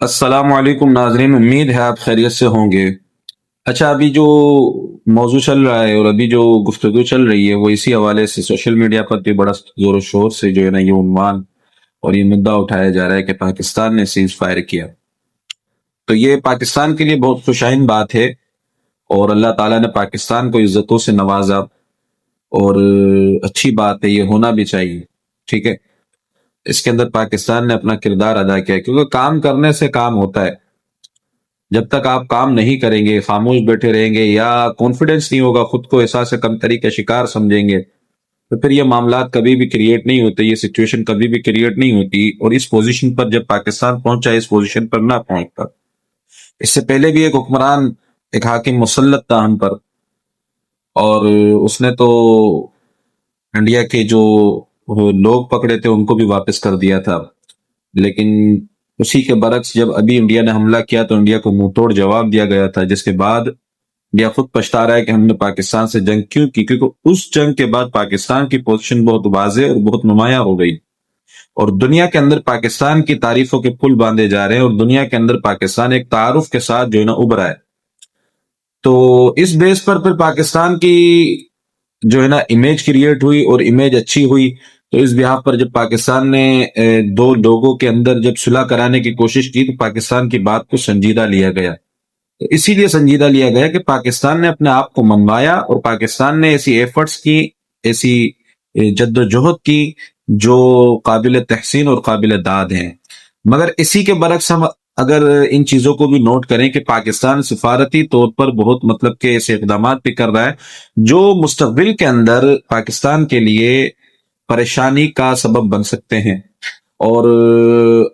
السلام علیکم ناظرین، امید ہے آپ خیریت سے ہوں گے۔ اچھا، ابھی جو موضوع چل رہا ہے اور ابھی جو گفتگو چل رہی ہے وہ اسی حوالے سے سوشل میڈیا پر بھی بڑا زور و شور سے جو ہے نا یہ عنوان اور یہ مدعا اٹھایا جا رہا ہے کہ پاکستان نے سیز فائر کیا۔ تو یہ پاکستان کے لیے بہت خوشائن بات ہے، اور اللہ تعالیٰ نے پاکستان کو عزتوں سے نوازا، اور اچھی بات ہے، یہ ہونا بھی چاہیے۔ ٹھیک ہے، اس کے اندر پاکستان نے اپنا کردار ادا کیا، کیونکہ کام کرنے سے کام ہوتا ہے۔ جب تک آپ کام نہیں کریں گے، خاموش بیٹھے رہیں گے، یا کانفیڈنس نہیں ہوگا، خود کو احساس کمتری کا شکار سمجھیں گے، تو پھر یہ معاملات کبھی بھی کریٹ نہیں ہوتے، یہ سچویشن کبھی بھی کریٹ نہیں ہوتی۔ اور اس پوزیشن پر جب پاکستان پہنچا، اس پوزیشن پر نہ پہنچتا۔ اس سے پہلے بھی ایک حکمران، ایک حاکم مسلط تھا ہم پر، اور اس نے تو انڈیا کے جو لوگ پکڑے تھے ان کو بھی واپس کر دیا تھا۔ لیکن اسی کے برعکس جب ابھی انڈیا نے حملہ کیا تو انڈیا کو منہ توڑ جواب دیا گیا تھا، جس کے بعد انڈیا خود پچھتا رہا ہے کہ ہم نے پاکستان سے جنگ کیوں کی، کیونکہ اس جنگ کے بعد پاکستان کی پوزیشن بہت واضح اور بہت نمایاں ہو گئی، اور دنیا کے اندر پاکستان کی تعریفوں کے پل باندھے جا رہے ہیں، اور دنیا کے اندر پاکستان ایک تعارف کے ساتھ جو ہے نا ابھرا ہے۔ تو اس بیس پر پھر پاکستان کی جو ہے نا امیج کریٹ ہوئی، اور امیج اچھی ہوئی، تو اس بحاف پر جب پاکستان نے دو لوگوں کے اندر جب صلح کرانے کی کوشش کی تو پاکستان کی بات کو سنجیدہ لیا گیا۔ تو اسی لیے سنجیدہ لیا گیا کہ پاکستان نے اپنے آپ کو منوایا، اور پاکستان نے ایسی ایفرٹس کی، ایسی جد و جہد کی جو قابل تحسین اور قابل داد ہیں۔ مگر اسی کے برعکس ہم اگر ان چیزوں کو بھی نوٹ کریں کہ پاکستان سفارتی طور پر بہت مطلب کہ ایسے اقدامات بھی کر رہا ہے جو مستقبل کے اندر پاکستان کے لیے پریشانی کا سبب بن سکتے ہیں، اور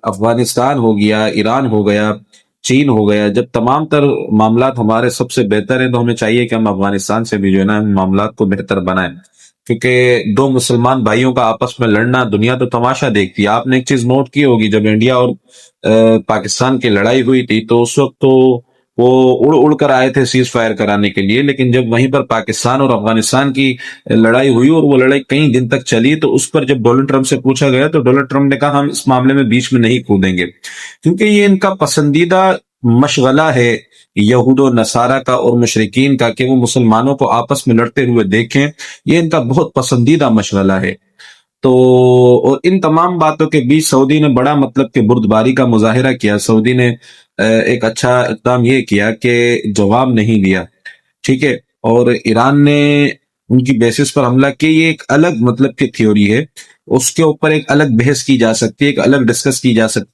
افغانستان ہو گیا، ایران ہو گیا، چین ہو گیا، جب تمام تر معاملات ہمارے سب سے بہتر ہیں تو ہمیں چاہیے کہ ہم افغانستان سے بھی جو ہے نا ان معاملات کو بہتر بنائیں، کیونکہ دو مسلمان بھائیوں کا آپس میں لڑنا دنیا تو تماشا دیکھتی ہے۔ آپ نے ایک چیز نوٹ کی ہوگی، جب انڈیا اور پاکستان کی لڑائی ہوئی تھی تو اس وقت تو وہ اڑ اڑ کر آئے تھے سیز فائر کرانے کے لیے، لیکن جب وہیں پر پاکستان اور افغانستان کی لڑائی ہوئی اور وہ لڑائی کئی دن تک چلی، تو اس پر جب ڈونلڈ ٹرمپ سے پوچھا گیا تو ڈونلڈ ٹرمپ نے کہا ہم اس معاملے میں بیچ میں نہیں کودیں گے، کیونکہ یہ ان کا پسندیدہ مشغلہ ہے یہود و نصارہ کا اور مشرکین کا، کہ وہ مسلمانوں کو آپس میں لڑتے ہوئے دیکھیں، یہ ان کا بہت پسندیدہ مشغلہ ہے۔ تو اور ان تمام باتوں کے بیچ سعودی نے بڑا مطلب کہ بردباری کا مظاہرہ کیا۔ سعودی نے ایک اچھا اقدام یہ کیا کہ جواب نہیں دیا، ٹھیک ہے، اور ایران نے ان کی بیسس پر حملہ کیا۔ یہ ایک الگ مطلب کی تھیوری ہے، اس کے اوپر ایک الگ بحث کی جا سکتی ہے، ایک الگ ڈسکس کی جا سکتی ہے۔